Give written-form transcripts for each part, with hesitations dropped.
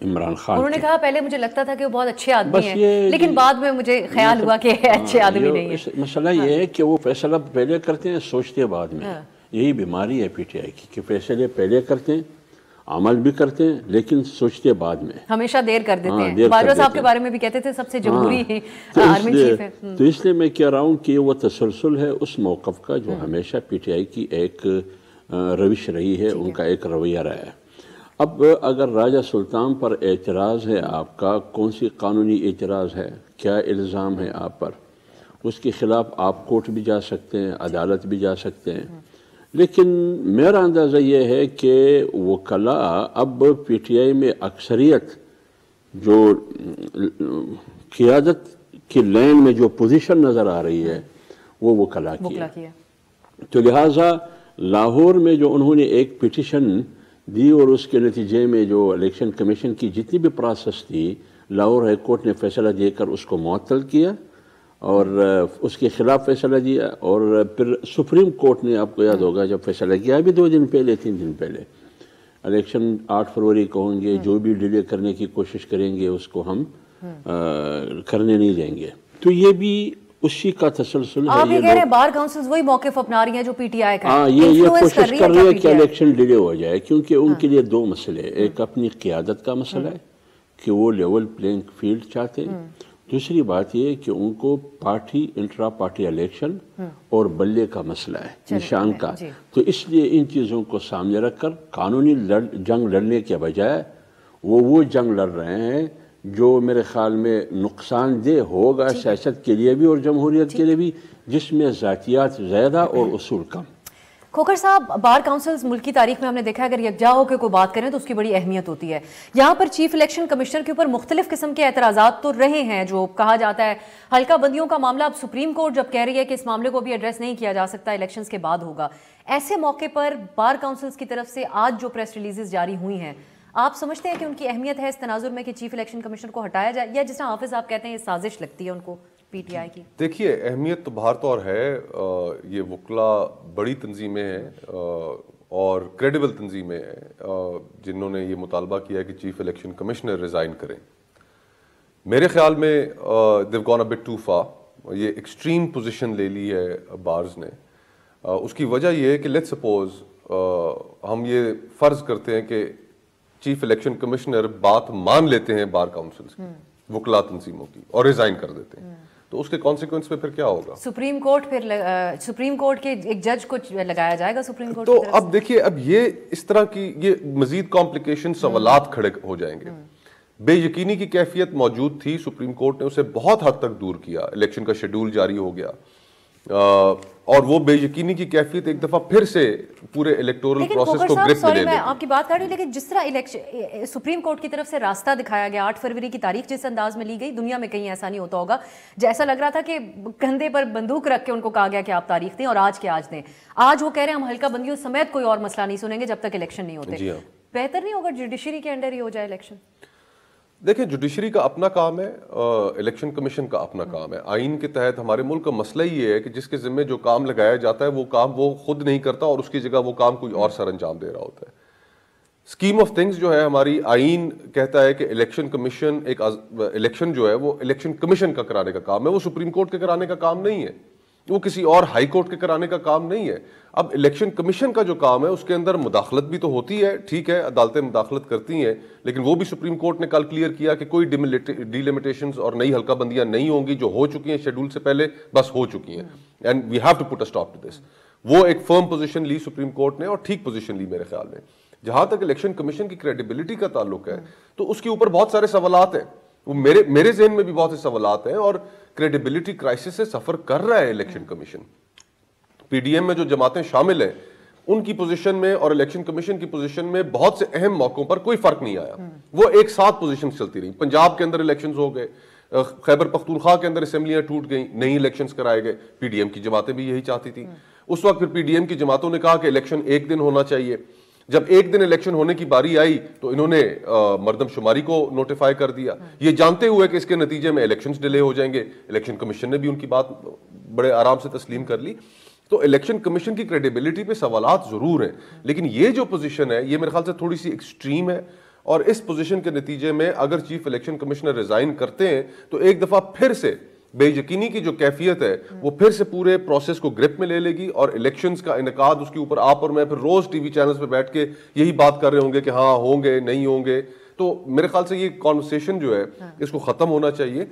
عمران خان انہوں نے کے۔ کہا پہلے مجھے لگتا تھا کہ وہ بہت اچھے آدمی بس ہیں، لیکن بعد میں مجھے خیال ہوا کہ اچھے آدمی نہیں ہیں۔ مسئلہ یہ ہے کہ وہ فیصلہ پہلے کرتے ہیں، سوچتے بعد میں۔ یہی بیماری ہے پی ٹی آئی کی کہ فیصلے پہلے کرتے ہیں، عمل بھی کرتے ہیں، لیکن سوچتے بعد میں، ہمیشہ دیر کر دیتے ہیں۔ باجوہ صاحب کے بارے میں بھی کہتے تھے سب سے جمہوری آرمی چیف ہے۔ تو اس لیے میں کہہ رہا ہوں کہ وہ تسلسل ہے اس موقف کا جو ہمیشہ پی ٹی آئی کی ایک روش رہی ہے، ان کا ایک رویہ رہا ہے۔ اب اگر راجہ سلطان پر اعتراض ہے آپ کا، کون سی قانونی اعتراض ہے، کیا الزام ہے آپ پر، اس کے خلاف آپ کورٹ بھی جا سکتے ہیں، عدالت بھی جا سکتے ہیں، لیکن میرا اندازہ یہ ہے کہ وکلاء اب پی ٹی آئی میں اکثریت جو قیادت کی لین میں جو پوزیشن نظر آ رہی ہے وہ وکلاء کی ہے۔ تو لہٰذا لاہور میں جو انہوں نے ایک پٹیشن دی اور اس کے نتیجے میں جو الیکشن کمیشن کی جتنی بھی پروسیس تھی، لاہور ہائی کورٹ نے فیصلہ دے کر اس کو معطل کیا اور اس کے خلاف فیصلہ دیا، اور پھر سپریم کورٹ نے، آپ کو یاد ہوگا جب فیصلہ کیا ابھی 2 دن پہلے 3 دن پہلے، الیکشن 8 فروری کو ہوں گے، جو بھی ڈیلے کرنے کی کوشش کریں گے اس کو ہم کرنے نہیں دیں گے۔ تو یہ بھی اسی کا تسلسل ہے۔ آپ یہ کہہ رہے ہیں بار کاؤنسلز وہی موقف اپنا رہی ہیں جو پی ٹی آئی کا ہے، یہ کوشش کر رہی ہے کہ الیکشن ڈیلے ہو جائے، کیونکہ ان کے لیے 2 مسئلے، ایک اپنی قیادت کا مسئلہ ہے کہ وہ لیول پلینگ فیلڈ چاہتے ہیں، دوسری بات یہ کہ ان کو پارٹی انٹرا پارٹی الیکشن اور بلے کا مسئلہ ہے، نشان کا۔ تو اس لیے ان چیزوں کو سامنے رکھ کر قانونی جنگ لڑنے کے بجائے وہ جنگ لڑ رہے ہیں جو میرے خیال میں نقصان دہ ہوگا سیاست کے لیے بھی اور جمہوریت کے لیے بھی، جس میں ذاتیات زیادہ اور اصول کم۔ کھوکھر صاحب، بار کاؤنسلز ملک کی تاریخ میں ہم نے دیکھا ہے اگر یکجا ہو کے کوئی بات کریں تو اس کی بڑی اہمیت ہوتی ہے۔ یہاں پر چیف الیکشن کمشنر کے اوپر مختلف قسم کے اعتراضات تو رہے ہیں، جو کہا جاتا ہے حلقہ بندیوں کا معاملہ اب سپریم کورٹ جب کہہ رہی ہے کہ اس معاملے کو بھی ایڈریس نہیں کیا جا سکتا، الیکشنز کے بعد ہوگا، ایسے موقع پر بار کاؤنسلز کی طرف سے آج جو پریس ریلیزز جاری ہوئی ہیں، آپ سمجھتے ہیں کہ ان کی اہمیت ہے اس تناظر میں کہ چیف الیکشن کمشنر کو ہٹایا جائے، یا جس طرح حافظ آپ کہتے ہیں یہ سازش لگتی ہے ان کو پی ٹی آئی کی؟ دیکھیے، اہمیت تو بہر طور ہے، یہ وکلاء بڑی تنظیمیں ہیں اور کریڈیبل تنظیمیں ہیں جنہوں نے یہ مطالبہ کیا ہے کہ چیف الیکشن کمشنر ریزائن کریں۔ میرے خیال میں they've gone a bit too far, یہ ایکسٹریم پوزیشن لے لی ہے بارز نے۔ اس کی وجہ یہ ہے کہ لیٹ سپوز ہم یہ فرض کرتے ہیں کہ چیف الیکشن کمشنر بات مان لیتے ہیں بار کاؤنسلز کی، وکلاء تنظیموں کی، اور ریزائن کر دیتے ہیں، تو اس کے کانسیکوینس پہ پھر کیا ہوگا؟ سپریم کورٹ کے ایک جج کو لگایا جائے گا سپریم کورٹ تو اب دیکھیے، اب یہ اس طرح کی یہ مزید کمپلیکیشن، سوالات کھڑے ہو جائیں گے۔ بے یقینی کی کیفیت موجود تھی، سپریم کورٹ نے اسے بہت حد تک دور کیا، الیکشن کا شیڈول جاری ہو گیا، اور وہ بے یقینی کی کیفیت ایک دفعہ پھر سے پورے الیکٹورل پروسیس کو گرپ میں لے لے گی۔ میں آپ کی بات کر رہی ہوں، لیکن جس طرح سپریم کورٹ کی طرف سے راستہ دکھایا گیا، 8 فروری کی تاریخ جس انداز میں لی گئی، دنیا میں کہیں ایسا نہیں ہوتا ہوگا، جیسا لگ رہا تھا کہ کندھے پر بندوق رکھ کے ان کو کہا گیا کہ آپ تاریخ دیں اور آج کے آج دیں۔ آج وہ کہہ رہے ہیں ہم حلقہ بندیوں سمیت کوئی اور مسئلہ نہیں سنیں گے جب تک الیکشن نہیں ہوتے۔ بہتر نہیں ہوگا جوڈیشری کے انڈر ہی ہو جائے الیکشن؟ دیکھیں، جوڈیشری کا اپنا کام ہے، الیکشن کمیشن کا اپنا کام ہے۔ آئین کے تحت ہمارے ملک کا مسئلہ یہ ہے کہ جس کے ذمہ جو کام لگایا جاتا ہے وہ کام وہ خود نہیں کرتا اور اس کی جگہ وہ کام کوئی اور سر انجام دے رہا ہوتا ہے۔ اسکیم آف تھنگز جو ہے ہماری آئین کہتا ہے کہ الیکشن کمیشن ایک الیکشن جو ہے وہ الیکشن کمیشن کا کرانے کا کام ہے، وہ سپریم کورٹ کے کرانے کا کام نہیں ہے، وہ کسی اور ہائی کورٹ کے کرانے کا کام نہیں ہے۔ اب الیکشن کمیشن کا جو کام ہے اس کے اندر مداخلت بھی تو ہوتی ہے، ٹھیک ہے عدالتیں مداخلت کرتی ہیں، لیکن وہ بھی سپریم کورٹ نے کل کلیئر کیا کہ کوئی ڈیلیمیٹیشنز اور نئی حلقہ بندیاں نہیں ہوں گی، جو ہو چکی ہیں شیڈول سے پہلے بس ہو چکی ہیں، and we have to put a stop to this. وہ ایک فرم پوزیشن لی سپریم کورٹ نے اور ٹھیک پوزیشن لی میرے خیال میں۔ جہاں تک الیکشن کمیشن کی کریڈیبلٹی کا تعلق ہے تو اس کے اوپر بہت سارے سوالات ہیں، وہ میرے ذہن میں بھی بہت سے سوالات ہیں، اور کریڈیبلٹی کرائسس سے سفر کر رہا ہے Election Commission. P D M میں جو جماعتیں شامل ہیں ان کی پوزیشن میں اور الیکشن کمیشن کی پوزیشن میں بہت سے اہم موقعوں پر کوئی فرق نہیں آیا، وہ ایک ساتھ پوزیشن چلتی رہی۔ پنجاب کے اندر الیکشنز ہو گئے، خیبر پختونخوا کے اندر اسمبلیاں ٹوٹ گئیں، نئی الیکشنز کرائے گئے، پی ڈی ایم کی جماعتیں بھی یہی چاہتی تھیں۔ اس وقت پھر پی ڈی ایم کی جماعتوں نے کہا کہ الیکشن ایک دن ہونا چاہیے۔ جب ایک دن الیکشن ہونے کی باری آئی تو انہوں نے مردم شماری کو نوٹیفائی کر دیا، یہ جانتے ہوئے کہ اس کے نتیجے میں الیکشنز ڈیلے ہو جائیں گے۔ الیکشن کمیشن نے بھی ان کی بات بڑے آرام سے تسلیم کر لی۔ تو الیکشن کمیشن کی کریڈیبلٹی پہ سوالات ضرور ہیں، لیکن یہ جو پوزیشن ہے یہ میرے خیال سے تھوڑی سی ایکسٹریم ہے، اور اس پوزیشن کے نتیجے میں اگر چیف الیکشن کمشنر ریزائن کرتے ہیں تو ایک دفعہ پھر سے بے یقینی کی جو کیفیت ہے وہ پھر سے پورے پروسیس کو گرپ میں لے لے گی, اور الیکشنز کا انعقاد اس کے اوپر آپ اور میں پھر روز ٹی وی چینلز پہ بیٹھ کے یہی بات کر رہے ہوں گے کہ ہاں ہوں گے نہیں ہوں گے. تو میرے خیال سے یہ کانورسیشن جو ہے اس کو ختم ہونا چاہیے.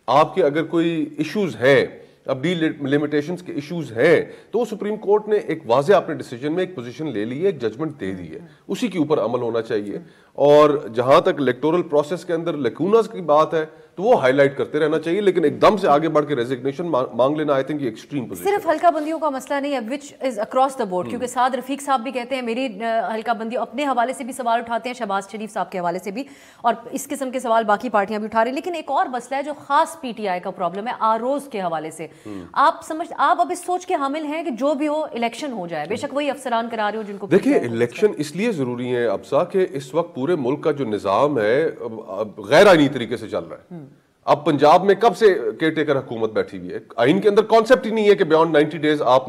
آپ کے اگر کوئی ایشوز ہیں, اب ڈی لمیٹیشنز کے ایشوز ہیں, تو سپریم کورٹ نے ایک واضح اپنے ڈیسیجن میں ایک پوزیشن لے لی ہے, ایک ججمنٹ دے دی ہے, اسی کے اوپر عمل ہونا چاہیے. اور جہاں تک الیکٹورل پروسیس کے اندر لیکوناز کی بات ہے تو وہ ہائی لائٹ کرتے رہنا چاہیے, لیکن ایک دم سے آگے بڑھ کے ریزگنیشن مانگ لینا آئی تھنک یہ ایکسٹریم پوزیشن. صرف حلقہ بندیوں کا مسئلہ نہیں ہے وچ از اکراس دا بورڈ, کیونکہ سعد رفیق صاحب بھی کہتے ہیں میری حلقہ بندی اپنے حوالے سے بھی سوال اٹھاتے ہیں, شہباز شریف صاحب کے حوالے سے بھی, اور اس قسم کے سوال باقی پارٹیاں بھی اٹھا رہی ہیں. لیکن ایک اور مسئلہ ہے جو خاص پی ٹی آئی کا پرابلم ہے آروز کے حوالے سے. آپ اب اس سوچ کے حامل ہیں کہ جو بھی ہو الیکشن ہو جائے, بے شک وہی افسران کرا رہے ہو جن کو. دیکھیں الیکشن اس لیے ضروری ہے ابسا کہ اس وقت پورے ملک کا جو نظام ہے غیر آئینی طریقے سے چل رہا ہے. اب پنجاب میں کب سے کیئر ٹیکر حکومت بیٹھی ہوئی ہے, آئین کے اندر کانسیپٹ ہی نہیں ہے کہ بیانڈ 90 ڈیز آپ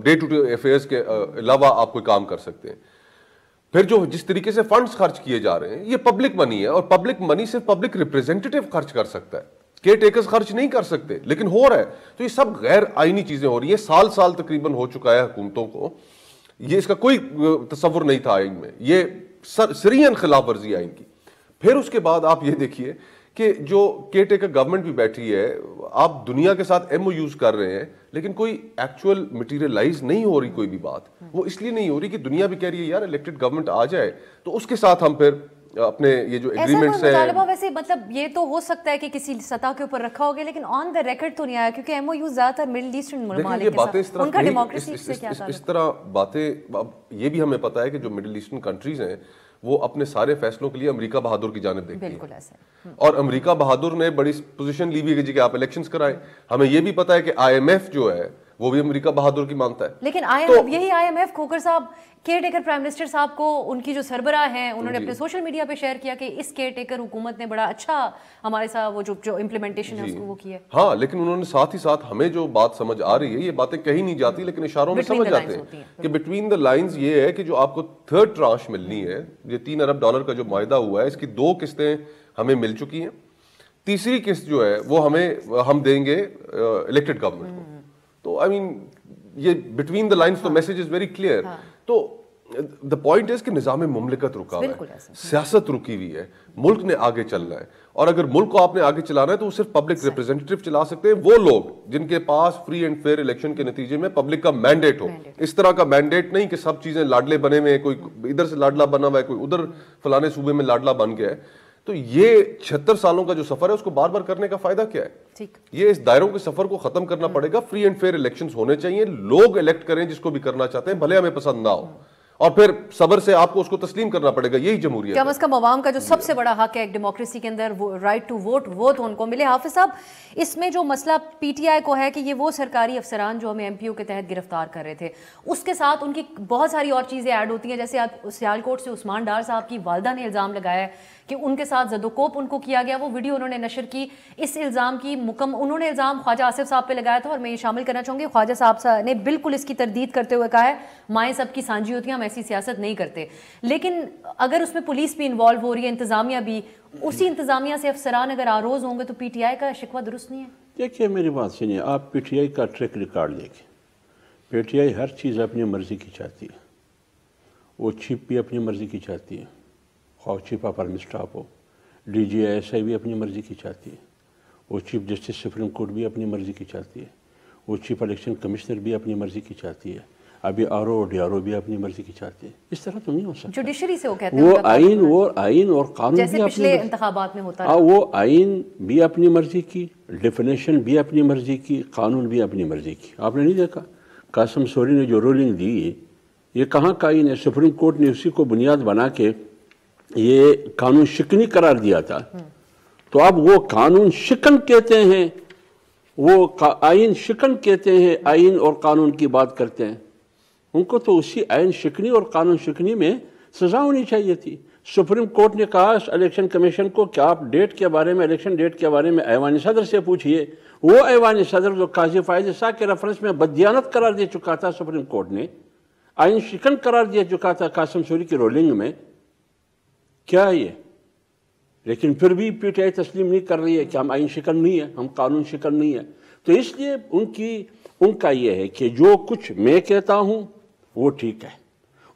ڈے ٹو ڈے افیئرز کے علاوہ آپ کوئی کام کر سکتے ہیں. پھر جو جس طریقے سے فنڈز خرچ کیے جا رہے ہیں یہ پبلک منی ہے, اور پبلک منی صرف پبلک ریپرزینٹیٹیو خرچ کر سکتا ہے, کیئر ٹیکرز خرچ نہیں کر سکتے, لیکن ہو رہا ہے. تو یہ سب غیر آئینی چیزیں ہو رہی ہیں, سال تقریباً ہو چکا ہے حکومتوں کو, یہ اس کا کوئی تصور نہیں تھا آئین میں, یہ سرین خلاف ورزی آئین کی. پھر اس کے بعد آپ یہ دیکھیے کہ جو کیئر ٹیکر گورنمنٹ بھی بیٹھی ہے, آپ دنیا کے ساتھ ایم او یوز کر رہے ہیں, لیکن کوئی ایکچوئل مٹیریلائز نہیں ہو رہی کوئی بھی بات. وہ اس لیے نہیں ہو رہی کہ دنیا بھی کہہ رہی ہے یار الیکٹڈ گورنمنٹ آ جائے تو اس کے ساتھ ہم پھر اپنے یہ جو ایگریمنٹس ہیں. ویسے مطلب یہ تو ہو سکتا ہے کہ کسی سطح کے اوپر رکھا ہوگا, لیکن آن دا ریکارڈ تو نہیں آیا, کیونکہ ایم او یو زیادہ تر مڈل ایسٹرن ممالک کے ساتھ ان کا ڈیموکریسی سے کیا تعلق. اس طرح باتیں, اب یہ بھی ہمیں پتہ ہے کہ جو مڈل ایسٹرن کنٹریز ہیں وہ اپنے سارے فیصلوں کے لیے امریکہ بہادر کی جانب دیکھتی ہیں. بالکل ایسا, اور امریکہ بہادر نے بڑی پوزیشن لی ہوئی ہے کہ آپ الیکشنز کرائیں. ہمیں یہ بھی پتہ ہے کہ آئی ایم ایف جو ہے وہ بھی امریکہ بہادر کی مانتا ہے. لیکن یہی آئی ایم ایف کھوکر صاحب کیئر ٹیکر پرائم منسٹر صاحب کو ان کی جو سربراہ ہیں انہوں نے اپنے سوشل میڈیا پہ شیئر کیا کہ اس کیئر ٹیکر حکومت نے بڑا اچھا ہمارے ساتھ وہ جو امپلیمنٹیشن ہے اس کو وہ کی ہے. ہاں, لیکن انہوں نے ساتھ ہی ساتھ ہمیں جو بات سمجھ آ رہی ہے, یہ باتیں کہیں نہیں جاتی لیکن اشاروں میں سمجھ جاتے ہیں کہ بٹوین دا لائنز یہ ہے کہ جو آپ کو تھرڈ ٹرانش ملنی ہے, یہ $3 ارب کا جو معاہدہ ہوا ہے, اس کی 2 قسطیں ہمیں مل چکی ہیں. تیسری قسط جو ہے وہ ہم دیں گے الیکٹڈ گورنمنٹ کو. تو آئی مین یہ بٹوین دا لائنز تو میسج از ویری کلیئر. تو دا پوائنٹ از کہ نظام مملکت رکا ہوا ہے, سیاست رکی ہوئی ہے, ملک نے آگے چلنا ہے, اور اگر ملک کو آپ نے آگے چلانا ہے تو وہ صرف پبلک ریپرزینٹیٹیو چلا سکتے ہیں, وہ لوگ جن کے پاس فری اینڈ فیئر الیکشن کے نتیجے میں پبلک کا مینڈیٹ ہو. اس طرح کا مینڈیٹ نہیں کہ سب چیزیں لاڈلے بنے ہوئے ہیں, کوئی ادھر سے لاڈلا بنا ہوا ہے, کوئی ادھر فلانے صوبے میں لاڈلا بن گیا ہے. تو یہ 76 سالوں کا جو سفر ہے اس کو بار بار کرنے کا فائدہ کیا ہے؟ یہ اس دائروں کے سفر کو ختم کرنا پڑے گا. فری اینڈ فیئر الیکشنز ہونے چاہیے, لوگ الیکٹ کریں جس کو بھی کرنا چاہتے ہیں, بھلے ہمیں پسند نہ ہو, اور پھر صبر سے آپ کو اس کو تسلیم کرنا پڑے گا. یہی جمہوریت ہے. کم از کم عوام کا جو سب سے بڑا حق ہے ایک ڈیموکریسی کے اندر, رائٹ ٹو ووٹ, وہ تو ان کو ملے. حافظ صاحب, اس میں جو مسئلہ پی ٹی آئی کو ہے کہ یہ وہ سرکاری افسران جو ہمیں ایم پی او کے تحت گرفتار کر رہے تھے, اس کے ساتھ ان کی بہت ساری اور چیزیں ایڈ ہوتی ہیں. جیسے سیالکوٹ سے عثمان ڈار صاحب کی والدہ نے الزام لگایا ہے کہ ان کے ساتھ زدوکوپ ان کو کیا گیا. وہ ویڈیو انہوں نے نشر کی. اس الزام کی انہوں نے الزام خواجہ آصف صاحب پہ لگایا تھا, اور میں یہ شامل کرنا چاہوں گی خواجہ صاحب نے بالکل اس کی تردید کرتے ہوئے کہا ہے مائیں سب کی سانجھی ہوتی ہیں, ہم ایسی سیاست نہیں کرتے. لیکن اگر اس میں پولیس بھی انوالو ہو رہی ہے, انتظامیہ بھی, اسی انتظامیہ سے افسران اگر آروز ہوں گے تو پی ٹی آئی کا شکوہ درست نہیں ہے. دیکھیے میری بات سنیے, آپ پی ٹی آئی کا ٹریک ریکارڈ دیکھیں. پی ٹی آئی ہر چیز اپنی مرضی کی چاہتی ہے, وہ چیف بھی اپنی مرضی کی چاہتی ہے, خواہ چیف آف آرمی اسٹاف ہو, D G I S I بھی اپنی مرضی کی چاہتی ہے, وہ چیف جسٹس سپریم کورٹ بھی اپنی مرضی کی چاہتی ہے, وہ چیف الیکشن کمشنر بھی اپنی مرضی کی چاہتی ہے, ابھی R O D R O بھی اپنی مرضی کی چاہتی ہے. اس طرح تو نہیں ہو سکتا. جوڈیشری سے وہ کہتے ہیں وہ آئین اور قانون جیسے پچھلے انتخابات میں ہوتا ہے, وہ آئین بھی اپنی مرضی کی, ڈیفینیشن بھی اپنی مرضی کی, قانون بھی اپنی مرضی کی. آپ نے نہیں دیکھا قاسم سوری نے جو رولنگ دی, یہ کہاں کا آئین ہے؟ سپریم کورٹ نے اسی کو بنیاد بنا کے یہ قانون شکنی قرار دیا تھا. تو اب وہ قانون شکن کہتے ہیں, وہ آئین شکن کہتے ہیں, آئین اور قانون کی بات کرتے ہیں. ان کو تو اسی آئین شکنی اور قانون شکنی میں سزا ہونی چاہیے تھی. سپریم کورٹ نے کہا الیکشن کمیشن کو کہ آپ ڈیٹ کے بارے میں, الیکشن ڈیٹ کے بارے میں ایوان صدر سے پوچھئے. وہ ایوان صدر جو قاضی فائز صاحب کے ریفرنس میں بددیانت قرار دے چکا تھا, سپریم کورٹ نے آئین شکن قرار دے چکا تھا قاسم سوری کی رولنگ میں. کیا ہے یہ؟ لیکن پھر بھی پی ٹی آئی تسلیم نہیں کر رہی ہے کہ ہم آئین شکن نہیں ہے، ہم قانون شکن نہیں ہے. تو اس لیے ان کا یہ ہے کہ جو کچھ میں کہتا ہوں وہ ٹھیک ہے،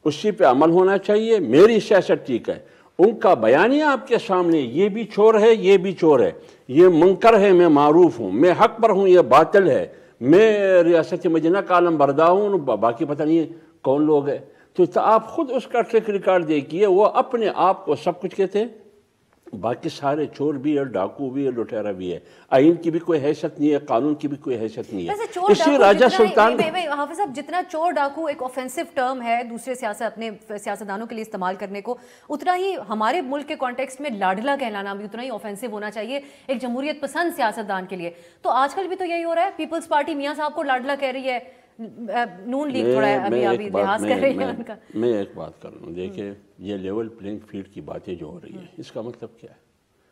اسی پہ عمل ہونا چاہیے، میری سیاست ٹھیک ہے. ان کا بیانیہ آپ کے سامنے، یہ بھی چور ہے، یہ بھی چور ہے، یہ منکر ہے، میں معروف ہوں، میں حق پر ہوں، یہ باطل ہے، میں ریاست مدینہ کا علم بردار ہوں، باقی پتہ نہیں کون لوگ ہیں. تو آپ خود اس کا ٹریک ریکارڈ دیکھیے، وہ اپنے آپ کو سب کچھ کہتے ہیں، باقی سارے چور بھی ہے، ڈاکو بھی ہے، لٹیرا بھی ہے. آئین کی بھی کوئی حیثیت نہیں ہے، قانون کی بھی کوئی حیثیت نہیں ہے. اسی راجہ سلطان حافظ صاحب، جتنا چور ڈاکو ایک آفینسو ٹرم ہے دوسرے اپنے سیاستدانوں کے لیے استعمال کرنے کو، اتنا ہی ہمارے ملک کے کانٹیکسٹ میں لاڈلا کہلانا بھی اتنا ہی آفینسو ہونا چاہیے ایک جمہوریت پسند سیاستدان کے لیے. تو آج کل بھی تو یہی ہو رہا ہے، پیپلز پارٹی میاں صاحب کو لاڈلا کہہ رہی ہے، نون لیگ تھوڑا ابھی لحاظ کر رہی ہے ان کا. میں ایک بات کر لوں، دیکھیں یہ لیول پلینگ فیلڈ کی باتیں جو ہو رہی ہیں، اس کا مطلب کیا ہے؟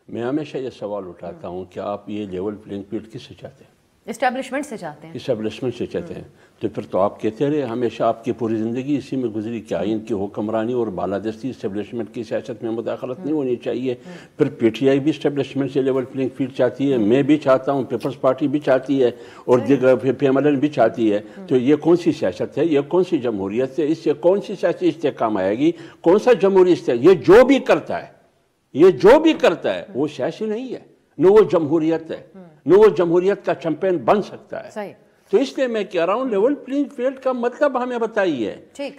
میں ہمیشہ یہ سوال اٹھاتا ہوں کہ آپ یہ لیول پلینگ فیلڈ کس سے چاہتے ہیں؟ اسٹیبلشمنٹ سے چاہتے ہیں. اسٹیبلشمنٹ سے چاہتے ہیں. تو پھر تو آپ کہتے رہے ہمیشہ آپ کی پوری زندگی اسی میں گزری کہ آئین کی حکمرانی اور بالادستی اسٹیبلشمنٹ کی سیاست میں مداخلت نہیں ہونی چاہیے. پھر پی ٹی آئی بھی اسٹیبلشمنٹ سے لیول پلینگ فیلڈ چاہتی ہے، میں بھی چاہتا ہوں، پیپلز پارٹی بھی چاہتی ہے، اور دیگر پی ایم ایل این بھی چاہتی ہے. تو یہ کون سی سیاست ہے؟ یہ کون سی جمہوریت ہے؟ اس سے کون سی سیاسی استحکام آئے گی؟ کون سا جمہوری استحکام؟ یہ جو بھی کرتا ہے وہ سیاسی نہیں ہے، نہ وہ جمہوریت ہے، نہ وہ جمہوریت کا چیمپئن بن سکتا ہے. تو اس لیے میں کہہ رہا ہوں لیول پلینگ فیلڈ کا مطلب ہمیں بتائیے.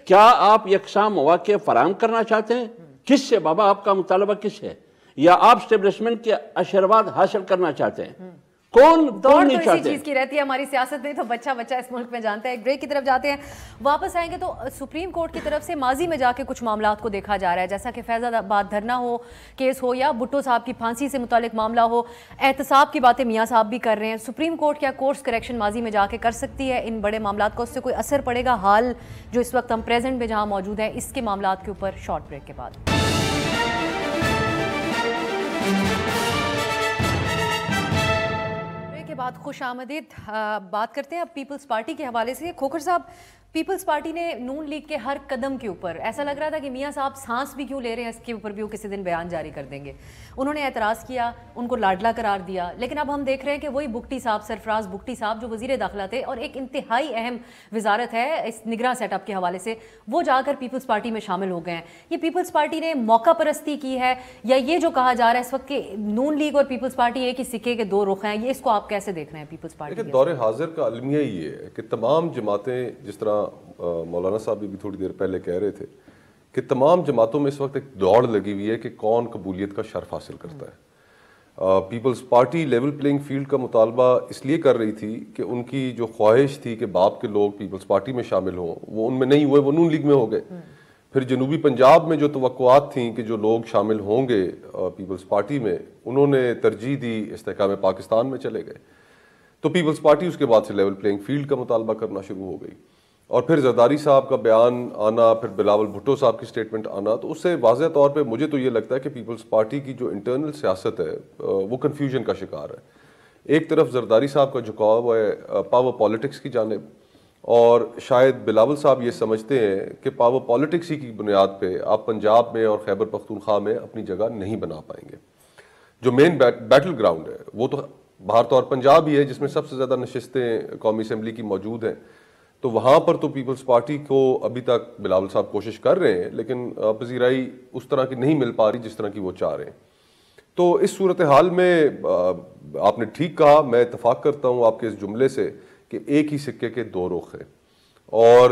کیا آپ یکساں مواقع فراہم کرنا چاہتے ہیں؟ کس سے بابا آپ کا مطالبہ کس ہے؟ یا آپ اسٹیبلشمنٹ کے آشیرواد حاصل کرنا چاہتے ہیں؟ کون نہیں چاہتے؟ اسی چیز کی رہتی ہے ہماری سیاست میں، تو بچہ اس ملک میں جانتا ہے. ایک بریک کی طرف جاتے ہیں، واپس آئیں گے. تو سپریم کورٹ کی طرف سے ماضی میں جا کے کچھ معاملات کو دیکھا جا رہا ہے، جیسا کہ فیض آباد دھرنا ہو کیس ہو، یا بھٹو صاحب کی پھانسی سے متعلق معاملہ ہو. احتساب کی باتیں میاں صاحب بھی کر رہے ہیں. سپریم کورٹ کیا کورس کریکشن ماضی میں جا کے کر سکتی ہے ان بڑے معاملات کو؟ اس سے کوئی اثر پڑے گا حال جو اس وقت ہم پریزنٹ میں جہاں موجود ہیں اس کے معاملات کے اوپر؟ شارٹ بریک کے بعد بعد خوش آمدید. بات کرتے ہیں اب پیپلز پارٹی کے حوالے سے. کھوکھر صاحب، پیپلز پارٹی نے نون لیگ کے ہر قدم کے اوپر ایسا لگ رہا تھا کہ میاں صاحب سانس بھی کیوں لے رہے ہیں، اس کے اوپر بھی وہ کسی دن بیان جاری کر دیں گے. انہوں نے اعتراض کیا، ان کو لاڈلا قرار دیا، لیکن اب ہم دیکھ رہے ہیں کہ وہی بگٹی صاحب، سرفراز بگٹی صاحب جو وزیر داخلہ تھے اور ایک انتہائی اہم وزارت ہے اس نگراں سیٹ اپ کے حوالے سے، وہ جا کر پیپلز پارٹی میں شامل ہو گئے ہیں. یہ پیپلز پارٹی نے موقع پرستی کی ہے، یا یہ جو کہا جا رہا ہے اس وقت کہ نون لیگ اور پیپلز پارٹی ایک ہی سکے کے دو رخ ہیں، یہ اس کو آپ کیسے دیکھ رہے ہیں پیپلز پارٹی؟ دور حاضر کا المیہ یہ ہے کہ تمام جماعتیں، جس طرح مولانا صاحب بھی تھوڑی دیر پہلے کہہ رہے تھے کہ تمام جماعتوں میں اس وقت ایک دوڑ لگی ہوئی ہے کہ کون قبولیت کا شرف حاصل کرتا ہے. Peoples Party level playing field کا مطالبہ اس لیے کر رہی تھی کہ ان کی جو خواہش تھی کہ باپ کے لوگ پیپلز پارٹی میں شامل ہوں، وہ ان میں نہیں ہوئے، وہ نون لیگ میں ہو گئے. پھر جنوبی پنجاب میں جو توقعات تھیں کہ جو لوگ شامل ہوں گے پیپلز پارٹی میں، انہوں نے ترجیح دی استحکام پاکستان میں چلے گئے. تو پیپلز پارٹی اس کے بعد سے لیول پلینگ فیلڈ کا مطالبہ کرنا شروع ہو گئی، اور پھر زرداری صاحب کا بیان آنا، پھر بلاول بھٹو صاحب کی سٹیٹمنٹ آنا. تو اس سے واضح طور پہ مجھے تو یہ لگتا ہے کہ پیپلز پارٹی کی جو انٹرنل سیاست ہے وہ کنفیوژن کا شکار ہے. ایک طرف زرداری صاحب کا جھکاؤ ہے پاور پالیٹکس کی جانب، اور شاید بلاول صاحب یہ سمجھتے ہیں کہ پاور پالیٹکس ہی کی بنیاد پہ آپ پنجاب میں اور خیبر پختونخوا میں اپنی جگہ نہیں بنا پائیں گے. جو مین بیٹل گراؤنڈ ہے وہ تو باہر طور پنجاب ہی ہے، جس میں سب سے زیادہ نشستیں قومی اسمبلی کی موجود ہیں. تو وہاں پر تو پیپلز پارٹی کو ابھی تک بلاول صاحب کوشش کر رہے ہیں، لیکن پذیرائی اس طرح کی نہیں مل پا رہی جس طرح کی وہ چاہ رہے ہیں. تو اس صورتحال میں آپ نے ٹھیک کہا، میں اتفاق کرتا ہوں آپ کے اس جملے سے کہ ایک ہی سکے کے دو رخ ہیں. اور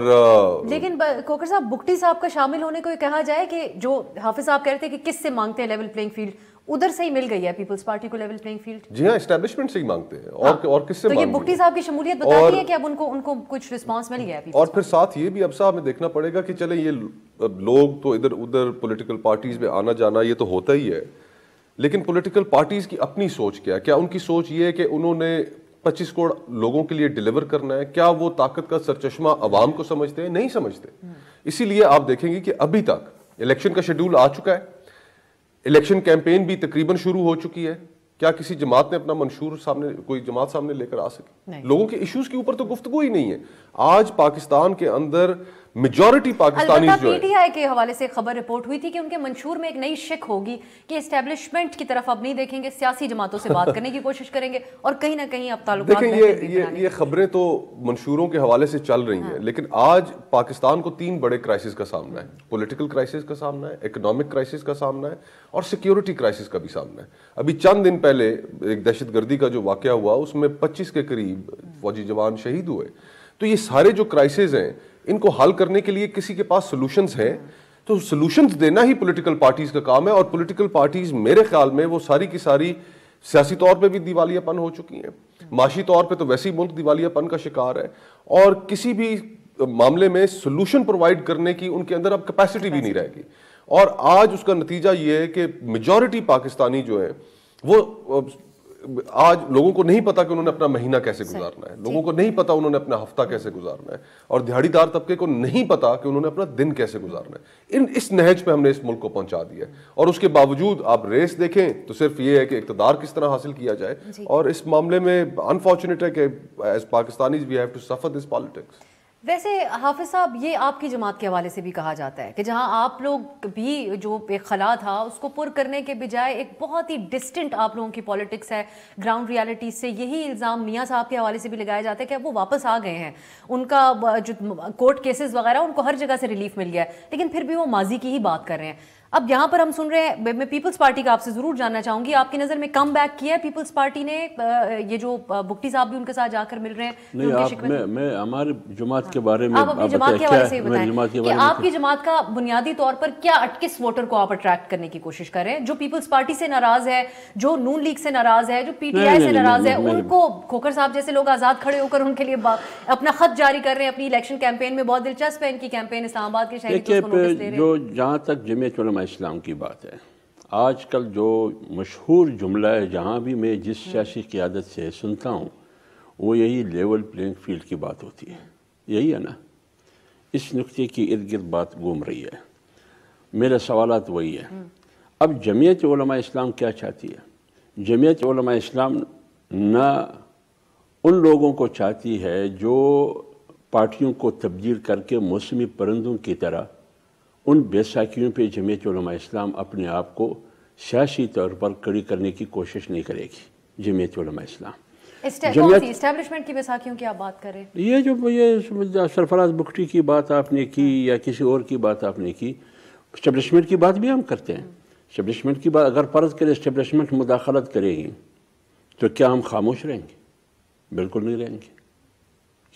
لیکن کوکر صاحب، بگٹی صاحب کا شامل ہونے کو یہ کہا جائے کہ جو حافظ صاحب کہہ رہے تھے کہ کس سے مانگتے ہیں لیول پلینگ فیلڈ، ادھر سے ہی مل گئی ہے پیپلز پارٹی کو لیول پلینگ فیلڈ. جی ہاں، اسٹیبلشمنٹ سے ہی مانگتے ہیں، اور کس سے تو یہ بگٹی صاحب کی شمولیت بتاتی ہے کہ اب ان کو کچھ رسپانس مل گیا ہے. اور پھر ساتھ یہ بھی اب صاحب ہمیں دیکھنا پڑے گا کہ چلیں یہ لوگ تو ادھر ادھر پولیٹیکل پارٹیز میں آنا جانا یہ تو ہوتا ہی ہے، لیکن پولیٹیکل پارٹیز کی اپنی سوچ کیا ان کی سوچ یہ ہے کہ انہوں نے 25 کروڑ لوگوں کے لیے ڈیلیور کرنا ہے؟ کیا وہ طاقت کا سرچشمہ عوام کو سمجھتے ہیں؟ نہیں سمجھتے. اسی لیے آپ دیکھیں گے کہ ابھی تک الیکشن کا شیڈول آ چکا ہے، الیکشن کیمپین بھی تقریباً شروع ہو چکی ہے. کیا کسی جماعت نے اپنا منشور کوئی جماعت سامنے لے کر آ سکے؟ لوگوں کے ایشوز کے اوپر تو گفتگو ہی نہیں ہے. آج پاکستان کے اندر میجورٹی پاکستانی جو ہے. پی ٹی آئی کے حوالے سے خبر رپورٹ ہوئی تھی کہ ان کے منشور میں ایک نئی شک ہوگی کہ اسٹیبلشمنٹ کی طرف اب نہیں دیکھیں گے, سیاسی جماعتوں سے بات کرنے کی کوشش کریں گے اور کہیں نہ کہیں اب تعلقات. دیکھیں یہ خبریں تو منشوروں کے حوالے سے چل رہی ہیں, لیکن آج پاکستان کو 3 بڑے کرائسس کا سامنا ہے. پولیٹیکل کرائسس کا سامنا ہے, اکنامک کرائسس کا سامنا ہے, اور سیکیورٹی کرائسس کا بھی سامنا ہے. ابھی چند دن پہلے ایک دہشت گردی کا جو واقعہ ہوا اس میں 25 کے قریب فوجی جوان شہید ہوئے. تو یہ سارے جو کرائسس ہیں ان کو حل کرنے کے لیے کسی کے پاس سلوشنز ہیں, تو سلوشنز دینا ہی پولیٹیکل پارٹیز کا کام ہے. اور پولیٹیکل پارٹیز میرے خیال میں وہ ساری کی ساری سیاسی طور پہ بھی دیوالیہ پن ہو چکی ہیں, معاشی طور پہ تو ویسے ہی ملک دیوالیہ پن کا شکار ہے, اور کسی بھی معاملے میں سلوشن پرووائڈ کرنے کی ان کے اندر اب کیپیسٹی بھی نہیں رہے گی. اور آج اس کا نتیجہ یہ ہے کہ میجورٹی پاکستانی جو ہے وہ آج لوگوں کو نہیں پتا کہ انہوں نے اپنا مہینہ کیسے گزارنا ہے, لوگوں کو نہیں پتا انہوں نے اپنا ہفتہ کیسے گزارنا ہے, اور دیہڑی دار طبقے کو نہیں پتا کہ انہوں نے اپنا دن کیسے گزارنا ہے. اس نہج پہ ہم نے اس ملک کو پہنچا دیا ہے, اور اس کے باوجود آپ ریس دیکھیں تو صرف یہ ہے کہ اقتدار کس طرح حاصل کیا جائے. اور اس معاملے میں انفارچونیٹ ہے کہ as Pakistanis we have to suffer this politics. ویسے حافظ صاحب, یہ آپ کی جماعت کے حوالے سے بھی کہا جاتا ہے کہ جہاں آپ لوگ بھی جو ایک خلا تھا اس کو پر کرنے کے بجائے ایک بہت ہی ڈسٹنٹ آپ لوگوں کی پالیٹکس ہے گراؤنڈ ریالٹی سے. یہی الزام میاں صاحب کے حوالے سے بھی لگایا جاتا ہے کہ اب وہ واپس آ گئے ہیں, ان کا جو کورٹ کیسز وغیرہ ان کو ہر جگہ سے ریلیف مل گیا ہے, لیکن پھر بھی وہ ماضی کی ہی بات کر رہے ہیں. اب یہاں پر ہم سن رہے ہیں, میں پیپلز پارٹی کا آپ سے ضرور جاننا چاہوں گی, آپ کی نظر میں کم بیک کیا ہے پیپلز پارٹی نے؟ یہ جو بگٹی صاحب بھی ان کے ساتھ جا کر مل رہے ہیں. نہیں, میں ہماری جماعت کے بارے میں آپ اپنی جماعت کے حوالے سے بتائیں کہ آپ کی جماعت کا بنیادی طور پر کیا کس ووٹر کو آپ اٹریکٹ کرنے کی کوشش کر رہے ہیں؟ جو پیپلز پارٹی سے ناراض ہے, جو نون لیگ سے ناراض ہے, جو پی ٹی آئی سے ناراض ہے, ان کو کھوکھر صاحب جیسے لوگ آزاد کھڑے ہو کر ان کے لیے اپنا خط جاری کر رہے ہیں اپنی الیکشن کیمپین میں. بہت دلچسپ ہے ان کی کیمپین, اسلام آباد کے شہری کو نوٹس دے رہے ہیں. جو جہاں تک جمعیت علماء اسلام کی بات ہے, آج کل جو مشہور جملہ ہے جہاں بھی میں جس سیاسی قیادت سے سنتا ہوں وہ یہی لیول پلینگ فیلڈ کی بات ہوتی ہے. یہی ہے نا, اس نقطے کی ارد گرد بات گھوم رہی ہے. میرے سوالات وہی ہے. اب جمعیت علماء اسلام کیا چاہتی ہے؟ جمعیت علماء اسلام نہ ان لوگوں کو چاہتی ہے جو پارٹیوں کو تبدیل کر کے موسمی پرندوں کی طرح ان بیساکھیوں پہ جمعیت علماء اسلام اپنے آپ کو سیاسی طور پر کڑی کرنے کی کوشش نہیں کرے گی. جمعیت علماء اسلام اسٹیبلشمنٹ کی بیساکھیوں کی آپ بات کریں, یہ سرفراز بگٹی کی بات آپ نے کی یا کسی اور کی بات آپ نے کی, اسٹیبلشمنٹ کی بات بھی ہم کرتے ہیں. اسٹیبلشمنٹ کی بات اگر فرض کرے اسٹیبلشمنٹ مداخلت کرے گی تو کیا ہم خاموش رہیں گے؟ بالکل نہیں رہیں گے.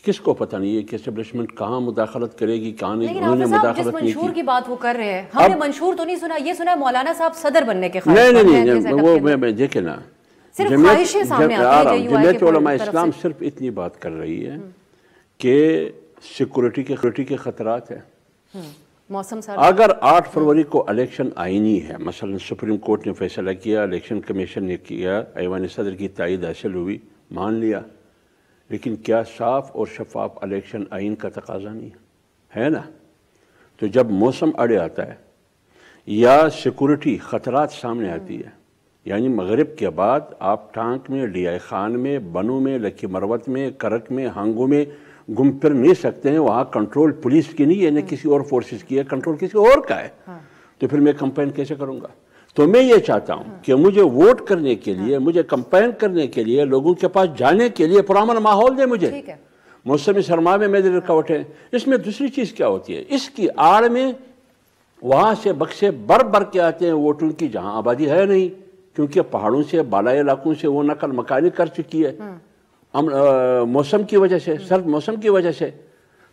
کس کو پتہ نہیں ہے کہ اسٹیبلشمنٹ کہاں مداخلت کرے گی, کہاں نہیں. انہوں نے مداخلت نہیں کی. جس منشور کی بات وہ کر رہے ہیں, ہم نے منشور تو نہیں سنا, یہ سنا ہے مولانا صاحب صدر بننے کے خواہش. نہیں, وہ میں دیکھیں نا, جمعیت علماء اسلام صرف اتنی بات کر رہی ہے کہ سیکورٹی کے خطرات ہیں. اگر 8 فروری کو الیکشن آئینی ہے, مثلا سپریم کورٹ نے فیصلہ کیا, الیکشن کمیشن نے کیا, ایوان صدر کی تائید حاصل ہوئی, مان لیا, لیکن کیا صاف اور شفاف الیکشن آئین کا تقاضا نہیں ہے نا؟ تو جب موسم اڑے آتا ہے یا سیکورٹی خطرات سامنے آتی ہے, یعنی مغرب کے بعد آپ ٹانک میں, ڈی آئی خان میں, بنوں میں, لکی مروت میں, کرک میں, ہانگوں میں گم پھر نہیں سکتے ہیں. وہاں کنٹرول پولیس کی نہیں ہے, نہ کسی اور فورسز کی ہے, کنٹرول کسی اور کا ہے. تو پھر میں کمپین کیسے کروں گا؟ تو میں یہ چاہتا ہوں کہ مجھے ووٹ کرنے کے لیے, مجھے کمپین کرنے کے لیے, لوگوں کے پاس جانے کے لیے پرامن ماحول دے مجھے. موسم سرما میں میرے رکاوٹ ہے. اس میں دوسری چیز کیا ہوتی ہے, اس کی آڑ میں وہاں سے بکسے بر کے آتے ہیں ووٹوں کی جہاں آبادی ہے نہیں, کیونکہ پہاڑوں سے, بالائی علاقوں سے وہ نقل مکانی کر چکی ہے موسم کی وجہ سے, سرد موسم کی وجہ سے.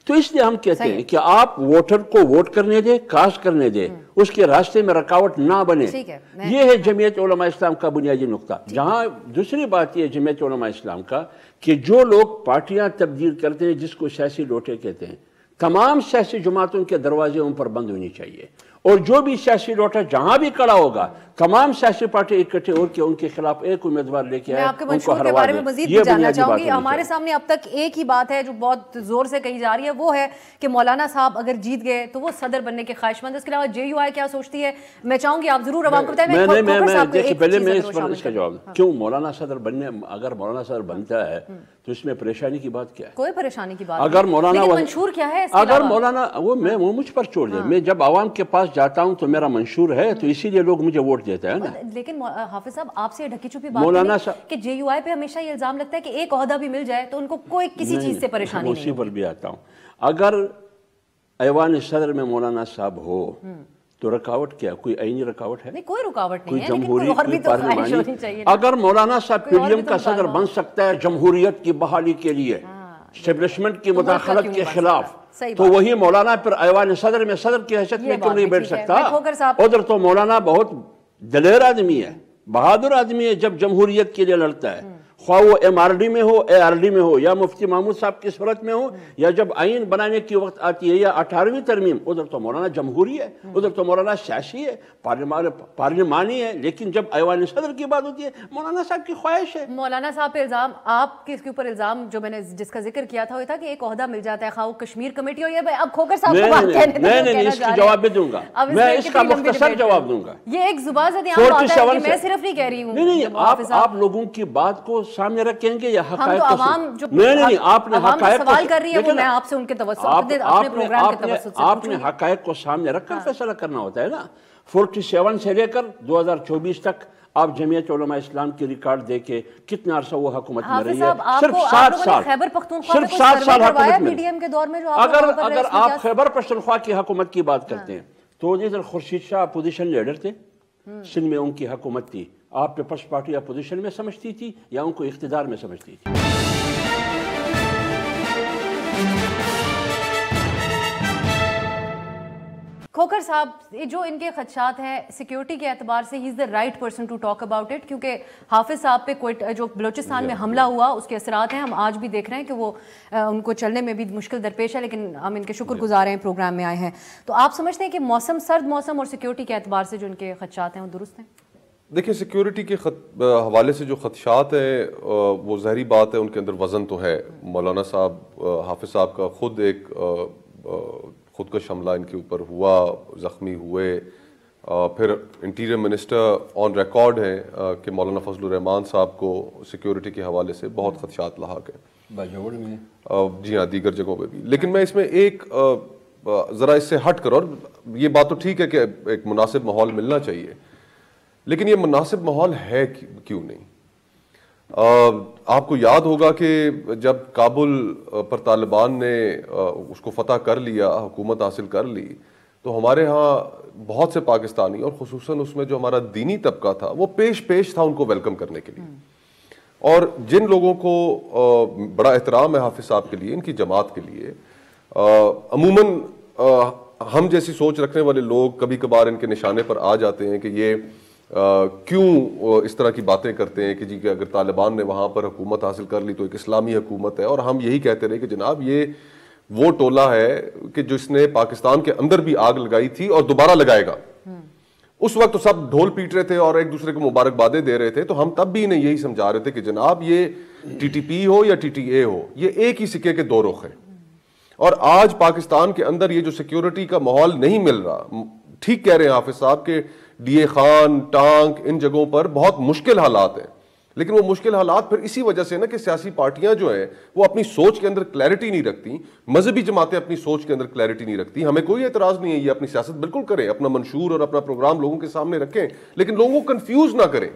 تو اس لیے ہم کہتے ہیں کہ آپ ووٹر کو ووٹ کرنے دیں, کاسٹ کرنے دیں, اس کے راستے میں رکاوٹ نہ بنے. یہ ہے جمعیت علماء اسلام کا بنیادی نقطہ. جہاں دوسری بات یہ ہے جمعیت علماء اسلام کا کہ جو لوگ پارٹیاں تبدیل کرتے ہیں, جس کو سیاسی لوٹے کہتے ہیں, تمام سیاسی جماعتوں کے دروازے ان پر بند ہونی چاہیے, اور جو بھی سیاسی لوٹا جہاں بھی کڑا ہوگا تمام سیاسی پارٹی اکٹھے ہو کے ان کے خلاف ایک امیدوار لے کے آئے. میں آپ کے منشور کے بارے میں مزید بھی جاننا چاہوں گی. ہمارے سامنے اب تک ایک ہی بات ہے جو بہت زور سے کہی جا رہی ہے, وہ ہے کہ مولانا صاحب اگر جیت گئے تو وہ صدر بننے کے خواہش مند. اس کے علاوہ JUI کیا سوچتی ہے, میں چاہوں گی آپ ضرور عوام کو بتائیں. پہلے میں اس کا جواب کیوں مولانا صدر بننے, اگر مولانا صدر بنتا ہے تو اس میں پریشانی کی بات کیا ہے؟ کوئی پریشانی کی بات اگر مولانا منشور کیا ہے, اگر مولانا وہ مجھ پر چھوڑ دے, میں جب عوام کے پاس جاتا ہوں تو میرا منشور ہے, تو اسی لیے لوگ مجھے ووٹ دیتے ہیں نا. لیکن حافظ صاحب آپ سے ڈھکی چھپی بات کہ JUI پہ ہمیشہ یہ الزام لگتا ہے کہ ایک عہدہ بھی مل جائے تو ان کو کوئی کسی چیز سے پریشانی نہیں. اسی پر بھی آتا ہوں. اگر ایوان صدر میں مولانا صاحب ہو تو رکاوٹ کیا, کوئی آئینی رکاوٹ ہے؟ کوئی رکاوٹ نہیں ہے, جمہوری کوئی پارلیمانی. اگر مولانا صاحب PDM کا صدر بن سکتا ہے جمہوریت کی بحالی کے لیے, اسٹیبلشمنٹ کی مداخلت کے خلاف, تو وہی مولانا پھر ایوان صدر میں صدر کی حیثیت میں کیوں نہیں بیٹھ سکتا؟ ادھر تو مولانا بہت دلیر آدمی ہے, بہادر آدمی ہے, جب جمہوریت کے لیے لڑتا ہے, خواہ وہ MRD میں ہو, ARD میں ہو, یا مفتی محمود صاحب کی صورت میں ہو, یا جب آئین بنانے کی وقت آتی ہے, یا 18ویں ترمیم, ادھر تو مولانا جمہوری ہے, ادھر تو مولانا سیاسی ہے, پارلیمانی ہے. لیکن جب ایوان صدر کی بات ہوتی ہے مولانا صاحب کی خواہش ہے. مولانا صاحب پہ الزام, آپ کے اوپر الزام جو میں نے جس کا ذکر کیا تھا وہ تھا کہ ایک عہدہ مل جاتا ہے, خواہ وہ کشمیر کمیٹی ہو, یا اب کھوکر صاحب کو بات کہنے دیں. نہیں, اس کی جواب بھی دوں گا, میں اس کا مختصر جواب دوں گا. یہ ایک زبان سے عام بات ہے کہ میں صرف نہیں کہہ رہی ہوں. نہیں, آپ لوگوں کی بات کو سامنے رکھیں گے یا حقائق کو؟ نہیں, آپ نے حقائق سوال کر رہی ہے, میں آپ سے ان کے توسط اپنے پروگرام کے توسط سے آپ نے حقائق کو سامنے رکھ کر فیصلہ کرنا ہوتا ہے نا. 47 سے لے کر 2024 تک آپ جمعیت علماء اسلام کی ریکارڈ دے کے کتنا عرصہ وہ حکومت میں رہی ہے؟ صرف 7 سال. صرف 7 سال حکومت میں. اگر آپ خیبر پختونخوا کی حکومت کی بات کرتے ہیں تو ادھر خورشید شاہ اپوزیشن لیڈر تھے, سندھ میں ان کی حکومت تھی. آپ پیپلز پارٹی اپوزیشن میں سمجھتی تھی یا ان کو اقتدار میں سمجھتی تھی؟ کھوکر صاحب, جو ان کے خدشات ہیں سیکیورٹی کے اعتبار سے, he is the right person to talk about it, کیونکہ حافظ صاحب پہ جو بلوچستان میں حملہ ہوا اس کے اثرات ہیں. ہم آج بھی دیکھ رہے ہیں کہ وہ ان کو چلنے میں بھی مشکل درپیش ہے, لیکن ہم ان کے شکر گزار ہیں پروگرام میں آئے ہیں. تو آپ سمجھتے ہیں کہ سرد موسم اور سیکیورٹی کے اعتبار سے جو ان کے خدشات ہیں وہ درست ہیں؟ دیکھیں, سیکیورٹی کے حوالے سے جو خدشات ہیں وہ ظاہری بات ہے, ان کے اندر وزن تو ہے. مولانا صاحب حافظ صاحب کا خودکش حملہ ان کے اوپر ہوا, زخمی ہوئے. پھر انٹیریئر منسٹر آن ریکارڈ ہیں کہ مولانا فضل الرحمان صاحب کو سیکیورٹی کے حوالے سے بہت خدشات لاحق ہیں. باجوڑ میں, جی ہاں, دیگر جگہوں پہ بھی. لیکن میں اس میں ایک ذرا اس سے ہٹ کر, اور یہ بات تو ٹھیک ہے کہ ایک مناسب ماحول ملنا چاہیے, لیکن یہ مناسب ماحول ہے کیوں نہیں؟ آپ کو یاد ہوگا کہ جب کابل پر طالبان نے اس کو فتح کر لیا, حکومت حاصل کر لی, تو ہمارے ہاں بہت سے پاکستانی, اور خصوصاً اس میں جو ہمارا دینی طبقہ تھا, وہ پیش تھا ان کو ویلکم کرنے کے لیے. اور جن لوگوں کو بڑا احترام ہے حافظ صاحب کے لیے, ان کی جماعت کے لیے, عموماً ہم جیسی سوچ رکھنے والے لوگ کبھی کبھار ان کے نشانے پر آ جاتے ہیں کہ یہ کیوں اس طرح کی باتیں کرتے ہیں کہ جی کہ اگر طالبان نے وہاں پر حکومت حاصل کر لی تو ایک اسلامی حکومت ہے. اور ہم یہی کہتے رہے کہ جناب یہ وہ ٹولہ ہے کہ جس نے پاکستان کے اندر بھی آگ لگائی تھی اور دوبارہ لگائے گا. اس وقت تو سب ڈھول پیٹ رہے تھے اور ایک دوسرے کو مبارکبادیں دے رہے تھے, تو ہم تب بھی انہیں یہی سمجھا رہے تھے کہ جناب یہ TTP ہو یا TTA ہو, یہ ایک ہی سکے کے دو رخ ہیں. اور آج پاکستان کے اندر یہ جو سیکیورٹی کا ماحول نہیں مل رہا, ٹھیک کہہ رہے ہیں حافظ صاحب کہ DA خان, ٹانک, ان جگہوں پر بہت مشکل حالات ہیں, لیکن وہ مشکل حالات پھر اسی وجہ سے نا کہ سیاسی پارٹیاں جو ہیں وہ اپنی سوچ کے اندر کلیئرٹی نہیں رکھتی, مذہبی جماعتیں اپنی سوچ کے اندر کلیئرٹی نہیں رکھتی. ہمیں کوئی اعتراض نہیں ہے, یہ اپنی سیاست بالکل کریں, اپنا منشور اور اپنا پروگرام لوگوں کے سامنے رکھیں, لیکن لوگوں کو کنفیوز نہ کریں.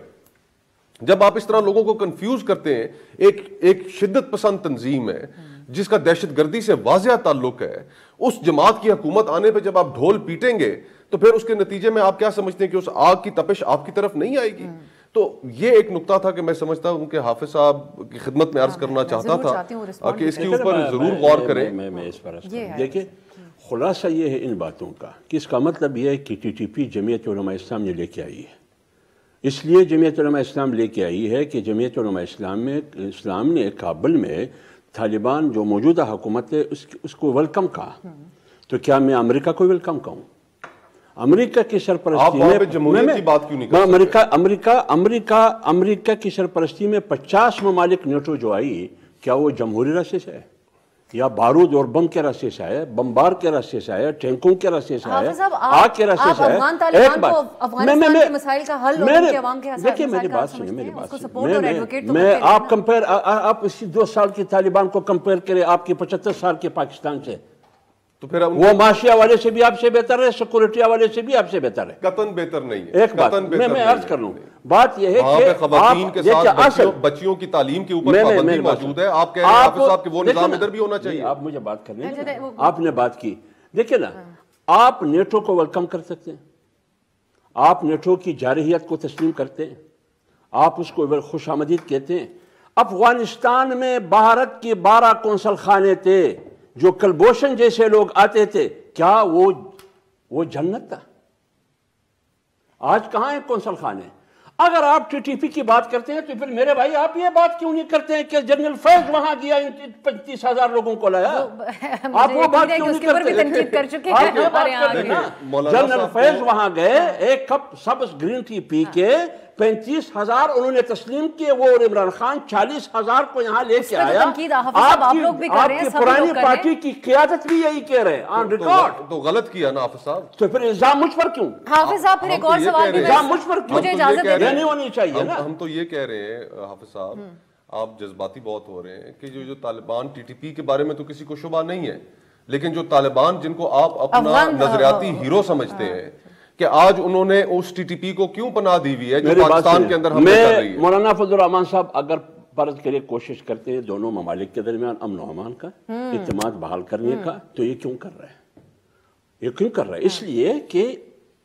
جب آپ اس طرح لوگوں کو کنفیوز کرتے ہیں, ایک شدت پسند تنظیم ہے جس کا دہشت گردی سے واضح تعلق ہے, اس جماعت کی حکومت آنے پہ جب آپ ڈھول پیٹیں گے تو پھر اس کے نتیجے میں آپ کیا سمجھتے ہیں کہ اس آگ کی تپش آپ کی طرف نہیں آئے گی. تو یہ ایک نقطہ تھا کہ میں سمجھتا ہوں کہ حافظ صاحب کی خدمت میں عرض کرنا چاہتا تھا کہ اس کے اوپر ضرور غور کریں. میں اس پر دیکھیں, خلاصہ یہ ہے ان باتوں کا کہ اس کا مطلب یہ ہے کہ TTP جمعیت علماء اسلام نے لے کے آئی ہے. اس لیے جمعیت علماء اسلام لے کے آئی ہے کہ جمعیت علماء اسلام نے کابل میں طالبان جو موجودہ حکومت ہے اس کو ویلکم کہا. تو کیا میں امریکہ کو ویلکم کہوں؟ امریکہ کی سرپرستی میں جمہوریت کی بات کیوں نہیں کر امریکہ کی سرپرستی میں 50 ممالک نیٹو جو آئی، کیا وہ جمہوری راستے سے ہے یا بارود اور بم کے راستے سے ہے، بمبار کے راستے سے ہے، ٹینکوں کے راستے سے ہے، آگ کے راستے سے ہے؟ افغان طالبان کو افغانستان کے مسائل کا حل اور ان کے عوام کے دیکھیں میری بات سنیں، میری بات سنیں، میں آپ اسی 2 سال کی طالبان کو کمپیئر کریں آپ کی 75 سال کے پاکستان سے، تو پھر وہ معاشی حوالے سے بھی آپ سے بہتر ہے، سیکورٹی حوالے سے بھی آپ سے بہتر ہے، قطن بہتر نہیں ہے۔ ایک بات میں عرض کر لوں، بات یہ ہے کہ خواتین کے ساتھ بچیوں کی تعلیم کے اوپر پابندی موجود ہے، آپ کہہ رہے ہیں حافظ صاحب کہ وہ نظام ادھر بھی ہونا چاہیے۔ آپ مجھے بات کرنے دیں، آپ نے بات کی، دیکھیں نا، آپ نیٹو کو ویلکم کر سکتے ہیں، آپ نیٹو کی جارحیت کو تسلیم کرتے ہیں، آپ اس کو خوش آمدید کہتے ہیں۔ افغانستان میں بھارت کے 12 قونصل خانے تھے، جو کلبھوشن جیسے لوگ آتے تھے، کیا وہ جنت تھا؟ آج کہاں ہیں قونصل خانے؟ اگر آپ ٹی ٹی پی کی بات کرتے ہیں تو پھر میرے بھائی آپ یہ بات کیوں نہیں کرتے ہیں کہ جنرل فیض وہاں گیا 35,000 لوگوں کو لایا؟ آپ وہ بات کیوں نہیں کرتے ہیں؟ جنرل فیض وہاں گئے، ایک کپ سبز گرین ٹی پی کے 35,000 انہوں نے تسلیم کیے، وہ اور عمران خان 40,000 کو یہاں لے کے آیا۔ آپ کی پرانی پارٹی کی قیادت بھی یہی کہہ رہے ہیں آن ریکارڈ۔ تو غلط کیا نا حافظ صاحب، تو پھر الزام مجھ پر کیوں؟ حافظ صاحب پھر ایک اور سوال بھی الزام مجھ پر کیوں؟ مجھے اجازت دے نہیں ہونی چاہیے نا۔ ہم تو یہ کہہ رہے ہیں حافظ صاحب، آپ جذباتی بہت ہو رہے ہیں کہ جو طالبان ٹی ٹی پی کے بارے میں تو کسی کو شبہ نہیں ہے، لیکن جو طالبان جن کو آپ اپنا نظریاتی ہیرو سمجھتے ہیں، کہ آج انہوں نے اس ٹی ٹی پی کو کیوں پناہ دی ہوئی ہے جو پاکستان کے اندر حملے کر رہی ہے؟ مولانا فضل الرحمان صاحب اگر فرض کرے کوشش کرتے ہیں دونوں ممالک کے درمیان امن و امان کا، اعتماد بحال کرنے کا، تو یہ کیوں کر رہے ہیں؟ یہ کیوں کر رہے ہیں؟ اس لیے کہ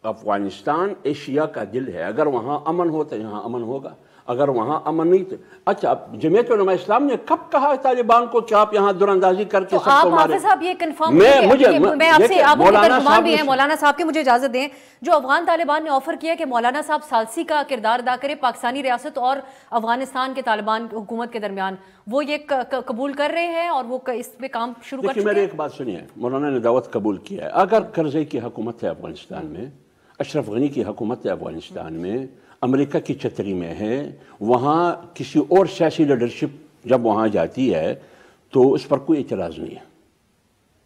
افغانستان ایشیا کا دل ہے، اگر وہاں امن ہو تو یہاں امن ہوگا، اگر وہاں امن نہیں تو اچھا جمعیت علماء اسلام نے کب کہا ہے طالبان کو کہ آپ یہاں دراندازی کر کے سب کو ماریں؟ حافظ صاحب یہ کنفرم میں آپ سے، آپ ترجمان بھی ہیں مولانا صاحب کے، مجھے اجازت دیں، جو افغان طالبان نے آفر کیا کہ مولانا صاحب ثالثی کا کردار ادا کرے پاکستانی ریاست اور افغانستان کے طالبان حکومت کے درمیان، وہ یہ قبول کر رہے ہیں اور وہ اس پہ کام شروع کر چکے ہیں؟ میری ایک بات سنیے، مولانا نے دعوت قبول کیا ہے، اگر کرزئی کی حکومت ہے افغانستان میں، اشرف غنی کی حکومت ہے افغانستان میں، امریکہ کی چھتری میں ہے، وہاں کسی اور سیاسی لیڈرشپ جب وہاں جاتی ہے تو اس پر کوئی اعتراض نہیں ہے،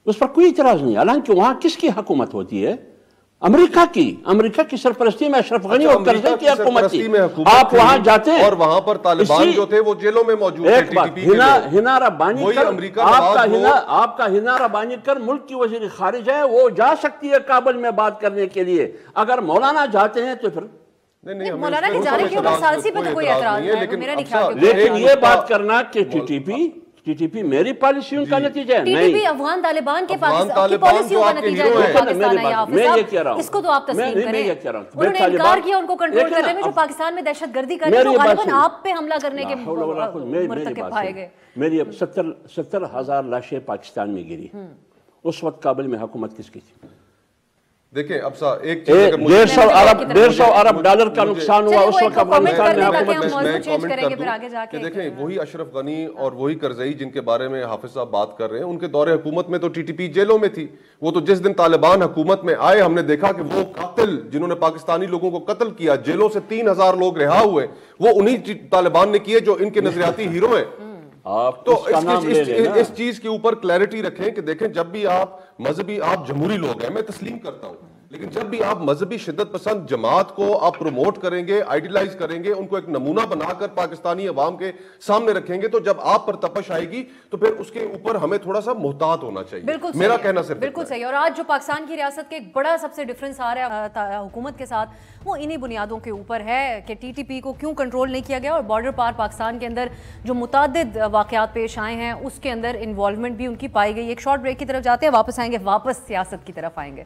اس پر کوئی اعتراض نہیں ہے، حالانکہ وہاں کس کی حکومت ہوتی ہے؟ امریکہ کی سرپرستی میں اشرف غنی اور کرزئی کی حکومت تھی۔ آپ وہاں جاتے ہیں اور وہاں پر طالبان جو تھے وہ جیلوں میں موجود تھے، ٹی ٹی پی کے لوگ۔ ہنا ربانی آپ کا ہنا ربانی کر ملک کی وزیر خارج ہے، وہ جا سکتی ہے کابل میں بات کرنے کے لیے، اگر مولانا جاتے ہیں تو پھر مولانا کے جانے کے اوپر ثالثی پہ تو کوئی اعتراض نہیں ہے، میرا نہیں خیال۔ لیکن یہ بات کرنا کہ ٹی ٹی پی میری پالیسیوں کا نتیجہ ہے، T T P Afghan Taliban کے پالیسیوں کا نتیجہ ہے، میں یہ کہہ رہا ہوں، اس کو تو آپ تسلیم کریں۔ انہوں نے انکار کیا ان کو کنٹرول کرنے میں، جو پاکستان میں دہشت گردی کر رہے ہیں، جو غالباً آپ پہ حملہ کرنے کے مرتکب پائے گئے۔ میری 70,000 لاشیں پاکستان میں گری، اس وقت کابل میں حکومت کس کی تھی؟ دیکھیں اب ایک چیز، 150 ارب ڈالر کا نقصان ہوا اس وقت افغانستان میں حکومت۔ دیکھیں وہی اشرف غنی اور وہی کرزئی جن کے بارے میں حافظ صاحب بات کر رہے ہیں، ان کے دور حکومت میں تو ٹی ٹی پی جیلوں میں تھی۔ وہ تو جس دن طالبان حکومت میں آئے ہم نے دیکھا کہ وہ قاتل جنہوں نے پاکستانی لوگوں کو قتل کیا، جیلوں سے 3,000 لوگ رہا ہوئے، وہ انہی طالبان نے کیے جو ان کے نظریاتی ہیرو ہیں۔ تو اس چیز کے اوپر کلیئرٹی رکھیں کہ دیکھیں جب بھی آپ مذہبی، آپ جمہوری لوگ ہیں، میں تسلیم کرتا ہوں، لیکن جب بھی آپ مذہبی شدت پسند جماعت کو آپ پروموٹ کریں گے، آئیڈیلائز کریں گے، ان کو ایک نمونہ بنا کر پاکستانی عوام کے سامنے رکھیں گے، تو جب آپ پر تپش آئے گی تو پھر اس کے اوپر ہمیں تھوڑا سا محتاط ہونا چاہیے۔ میرا کہنا صرف بالکل صحیح۔ اور آج جو پاکستان کی ریاست کے ایک بڑا سب سے ڈفرنس آ رہا ہے حکومت کے ساتھ، وہ انہی بنیادوں کے اوپر ہے کہ ٹی ٹی پی کو کیوں کنٹرول نہیں کیا گیا، اور بارڈر پار پاکستان کے اندر جو متعدد واقعات پیش آئے ہیں اس کے اندر انوالومنٹ بھی ان کی پائی گئی۔ ایک شارٹ بریک کی طرف جاتے ہیں، واپس آئیں گے، واپس سیاست کی طرف آئیں گے۔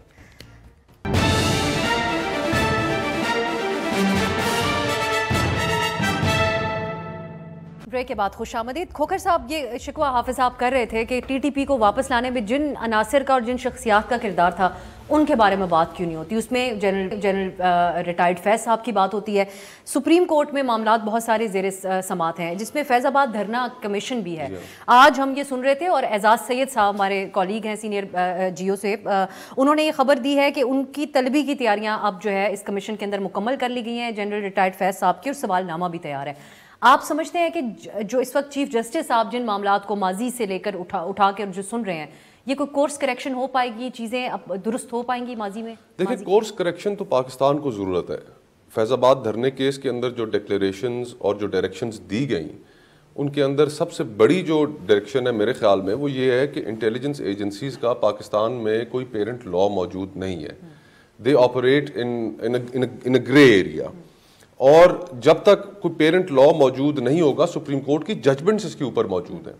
بریک کے بعد خوش آمدید. کھوکھر صاحب، یہ شکوہ حافظ صاحب کر رہے تھے کہ ٹی ٹی پی کو واپس لانے میں جن عناصر کا اور جن شخصیات کا کردار تھا ان کے بارے میں بات کیوں نہیں ہوتی. اس میں جنرل ریٹائرڈ فیض صاحب کی بات ہوتی ہے. سپریم کورٹ میں معاملات بہت سارے زیر سماعت ہیں جس میں فیض آباد دھرنا کمیشن بھی ہے. آج ہم یہ سن رہے تھے اور اعزاز سید صاحب ہمارے کولیگ ہیں سینئر جیو سے، انہوں نے یہ خبر دی ہے کہ ان کی طلبی کی تیاریاں اب جو ہے اس کمیشن کے اندر مکمل کر لی گئی ہیں جنرل ریٹائرڈ فیض صاحب کی، اور سوال نامہ بھی تیار ہے. آپ سمجھتے ہیں کہ جو اس وقت چیف جسٹس صاحب جن معاملات کو ماضی سے لے کر اٹھا کے جو سن رہے ہیں، یہ کوئی کورس کریکشن ہو پائے گی، چیزیں اب درست ہو پائیں گی ماضی میں؟ دیکھیں، کورس کریکشن تو پاکستان کو ضرورت ہے. فیض آباد دھرنے کیس کے اندر جو ڈکلیریشنز اور جو ڈائریکشنز دی گئیں، ان کے اندر سب سے بڑی جو ڈائریکشن ہے میرے خیال میں وہ یہ ہے کہ انٹیلیجنس ایجنسیز کا پاکستان میں کوئی پیرنٹ لا موجود نہیں ہے. They operate in a grey area, اور جب تک کوئی پیرنٹ لا موجود نہیں ہوگا سپریم کورٹ کی ججمنٹس اس کے اوپر موجود ہیں،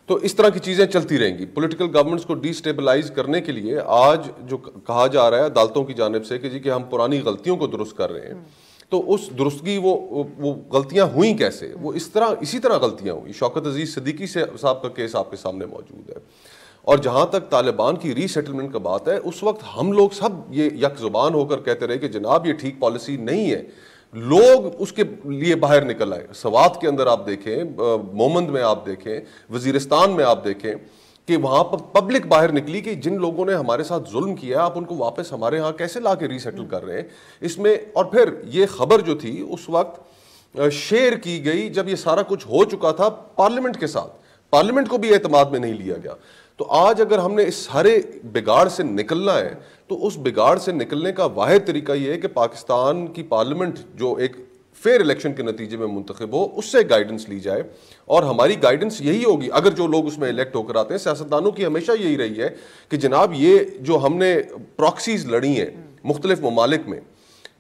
تو اس طرح کی چیزیں چلتی رہیں گی. پولیٹیکل گورنمنٹس کو ڈی سٹیبلائز کرنے کے لیے آج جو کہا جا رہا ہے عدالتوں کی جانب سے کہ ہم پرانی غلطیوں کو درست کر رہے ہیں، تو اس درستگی وہ غلطیاں ہوئیں کیسے؟ وہ اسی طرح غلطیاں ہوئی. شوکت عزیز صدیقی صاحب کا کیس آپ کے سامنے موجود ہے. اور جہاں تک طالبان کی ری سیٹلمنٹ کا بات ہے، اس وقت ہم لوگ سب یہ یک زبان ہو کر کہتے رہے کہ جناب یہ ٹھیک پالیسی نہیں ہے. لوگ اس کے لیے باہر نکل آئے. سوات کے اندر آپ دیکھیں، مومند میں آپ دیکھیں، وزیرستان میں آپ دیکھیں کہ وہاں پر پبلک باہر نکلی کہ جن لوگوں نے ہمارے ساتھ ظلم کیا آپ ان کو واپس ہمارے ہاں کیسے لا کے ری سیٹل کر رہے ہیں. اس میں اور پھر یہ خبر جو تھی اس وقت شیئر کی گئی جب یہ سارا کچھ ہو چکا تھا پارلیمنٹ کے ساتھ. پارلیمنٹ کو بھی اعتماد میں نہیں لیا گیا. تو آج اگر ہم نے اس سارے بگاڑ سے نکلنا ہے تو اس بگاڑ سے نکلنے کا واحد طریقہ یہ ہے کہ پاکستان کی پارلیمنٹ جو ایک فیئر الیکشن کے نتیجے میں منتخب ہو، اس سے گائیڈنس لی جائے. اور ہماری گائیڈنس یہی ہوگی اگر جو لوگ اس میں الیکٹ ہو کر آتے ہیں. سیاستدانوں کی ہمیشہ یہی رہی ہے کہ جناب یہ جو ہم نے پراکسیز لڑی ہیں مختلف ممالک میں،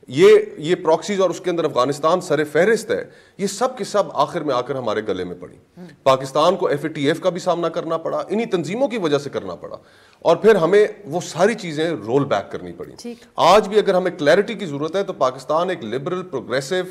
یہ پراکسیز اور اس کے اندر افغانستان سر فہرست ہے، یہ سب کے سب آخر میں آ کر ہمارے گلے میں پڑی. پاکستان کو ایف اے ٹی ایف کا بھی سامنا کرنا پڑا، انہی تنظیموں کی وجہ سے کرنا پڑا، اور پھر ہمیں وہ ساری چیزیں رول بیک کرنی پڑی. آج بھی اگر ہمیں کلیئرٹی کی ضرورت ہے تو پاکستان ایک لبرل پروگریسو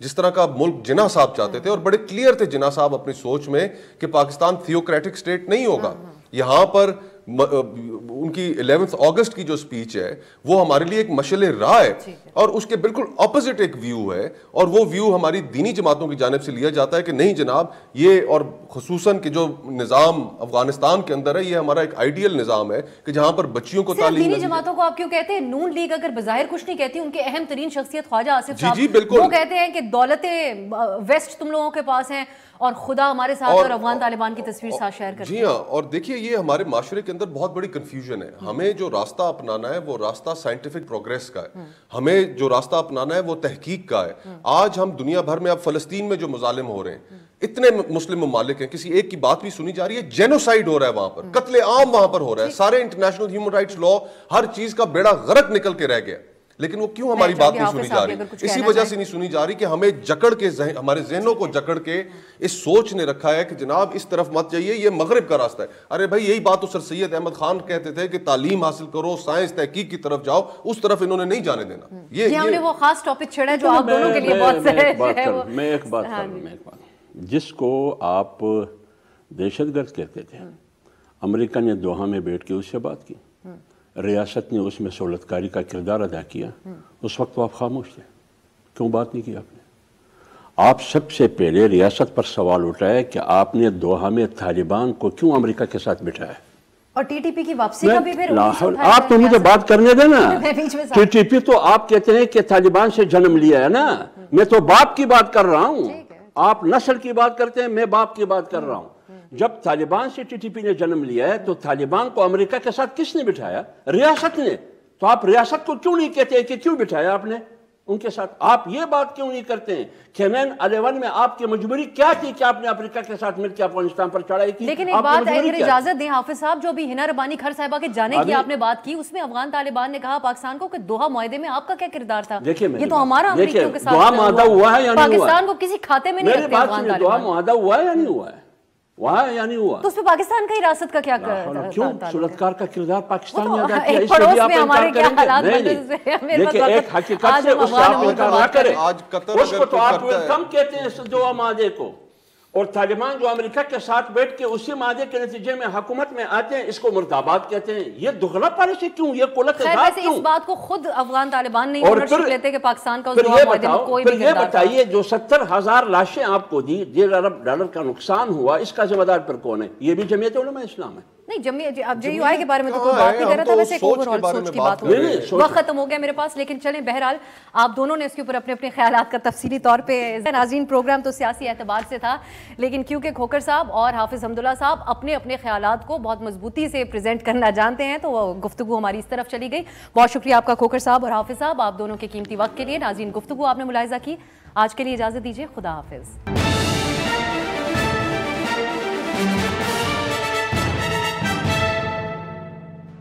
جس طرح کا ملک جناح صاحب چاہتے تھے، اور بڑے کلیئر تھے جناح صاحب اپنی سوچ میں کہ پاکستان تھیوکریٹک سٹیٹ نہیں ہوگا. یہاں پر ان کی 11 اگست کی جو سپیچ ہے وہ ہمارے لیے ایک مشعل راہ ہے، اور اس کے بالکل اپوزٹ ایک ویو ہے، اور وہ ویو ہماری دینی جماعتوں کی جانب سے لیا جاتا ہے کہ نہیں جناب یہ، اور خصوصاً کہ جو نظام افغانستان کے اندر ہے یہ ہمارا ایک آئیڈیل نظام ہے کہ جہاں پر بچیوں کو تعلیم. دینی جماعتوں کو آپ کیوں کہتے ہیں؟ نون لیگ اگر بظاہر کچھ نہیں کہتی، ان کے اہم ترین شخصیت خواجہ آصف صاحب وہ کہتے ہیں کہ دولت ویسٹ تم لوگوں کے پاس ہیں اور خدا ہمارے ساتھ، اور افغان طالبان کی تصویر ساتھ شیئر کرتے ہیں. جی ہاں، اور دیکھیے یہ ہمارے معاشرے کے اندر بہت بڑی کنفیوژن ہے. ہمیں جو راستہ اپنانا ہے وہ راستہ سائنٹیفک پروگریس کا ہے، ہمیں جو راستہ اپنانا ہے وہ تحقیق کا ہے. آج ہم دنیا بھر میں اب فلسطین میں جو مظالم ہو رہے ہیں، اتنے مسلم ممالک ہیں، کسی ایک کی بات بھی سنی جا رہی ہے، جینوسائیڈ ہو رہا ہے وہاں پر، قتل عام وہاں پر ہو رہا ہے، سارے انٹرنیشنل ہیومن رائٹس لا ہر چیز کا بیڑا غرق نکل کے رہ گیا. لیکن وہ کیوں ہماری بات نہیں سنی جا رہی؟ اسی وجہ سے نہیں سنی جا رہی کہ ہمیں جکڑ کے ہمارے ذہنوں کو جکڑ کے اس سوچ نے رکھا ہے کہ جناب اس طرف مت جائیے، یہ مغرب کا راستہ ہے. ارے بھائی یہی بات تو سر سید احمد خان کہتے تھے کہ تعلیم حاصل کرو، سائنس تحقیق کی طرف جاؤ، اس طرف انہوں نے نہیں جانے دینا. یہ ہم نے وہ خاص ٹاپک چھڑا ہے جو آپ دونوں کے لیے بہت سے. میں ایک بات کروں، جس کو آپ دہشت گرد کہتے تھے، امریکہ نے دوحہ میں بیٹھ کے اس سے بات کی، ریاست نے اس میں سہولت کاری کا کردار ادا کیا. اس وقت تو آپ خاموش تھے، کیوں بات نہیں کی آپ نے؟ آپ سب سے پہلے ریاست پر سوال اٹھائے کہ آپ نے دوحہ میں طالبان کو کیوں امریکہ کے ساتھ بٹھایا؟ اور ٹی ٹی پی کی واپسی کا بھی پھر آپ تو مجھے بات کرنے دینا. ٹی ٹی پی تو آپ کہتے ہیں کہ طالبان سے جنم لیا ہے نا، میں تو باپ کی بات کر رہا ہوں. آپ نسل کی بات کرتے ہیں، میں باپ کی بات کر رہا ہوں. جب طالبان سے ٹی ٹی پی نے جنم لیا ہے تو طالبان کو امریکہ کے ساتھ کس نے بٹھایا؟ ریاست نے. تو آپ ریاست کو کیوں نہیں کہتے کہ کیوں بٹھایا آپ نے ان کے ساتھ؟ آپ یہ بات کیوں نہیں کرتے ہیں؟ کھیمین 11 میں آپ کی مجبوری کیا تھی کہ آپ نے امریکہ کے ساتھ مل کے افغانستان پر چڑھائی کی؟ لیکن ایک بات ہے، اگر اجازت دیں حافظ صاحب، جو ابھی ہنا ربانی کھر صاحبہ کے جانے کی آپ نے بات کی، اس میں افغان طالبان نے کہا پاکستان کو کہ دوحہ معاہدے میں آپ کا کیا کردار تھا؟ یہ تو ہمارا امریکیوں کے ساتھ دوحہ معاہدہ ہوا ہے یا نہیں ہوا؟ پاکستان کو کسی کھاتے میں نہیں رکھتے افغان طالبان. دوحہ معاہدہ ہوا ہے یا نہیں ہوا ہے؟ وہاں یا نہیں ہوا؟ تو اس پہ پاکستان کا ریاست کا کیا کیوں؟ صورتکار کا کردار پاکستان نے ادا کیا، اس سے بھی آپ انکار کریں گے؟ لیکن ایک حقیقت سے اس سے آپ انکار نہ کریں. اس کو تو آپ ویلکم کہتے ہیں دوحہ معاہدے کو. اور طالبان جو امریکہ کے ساتھ بیٹھ کے اسی معاہدے کے نتیجے میں حکومت میں آتے ہیں، اس کو مرتابات کہتے ہیں. یہ دگنا پالیسی کیوں؟ یہ قلت ذات کیوں؟ اس بات کو خود افغان طالبان نہیں اونرشپ لیتے کہ پاکستان کا اس دور معاہدے میں کوئی بھی کردار. پھر یہ بتائیے جو 70,000 لاشیں آپ کو دی، $1.5 ارب کا نقصان ہوا، اس کا ذمہ دار پر کون ہے؟ یہ بھی جمعیت علماء اسلام ہے. نہیں جمعیت اب JUI کے بارے میں تو کوئی بات نہیں کر رہا تھا، ویسے ایک اوور آل سوچ کی بات ہو رہی ہے. وقت ختم ہو گیا میرے پاس، لیکن چلیں بہرحال آپ دونوں نے اس کے اوپر اپنے اپنے خیالات کا تفصیلی طور پہ. ناظرین پروگرام تو سیاسی اعتبار سے تھا، لیکن کیونکہ کھوکھر صاحب اور حافظ حمداللہ صاحب اپنے اپنے خیالات کو بہت مضبوطی سے پریزنٹ کرنا جانتے ہیں، تو گفتگو ہماری اس طرف چلی گئی. بہت شکریہ آپ کا کھوکھر صاحب اور حافظ صاحب، آپ دونوں کے قیمتی وقت کے لیے. ناظرین گفتگو آپ نے ملاحظہ کی. آج کے لیے اجازت دیجیے، خدا حافظ.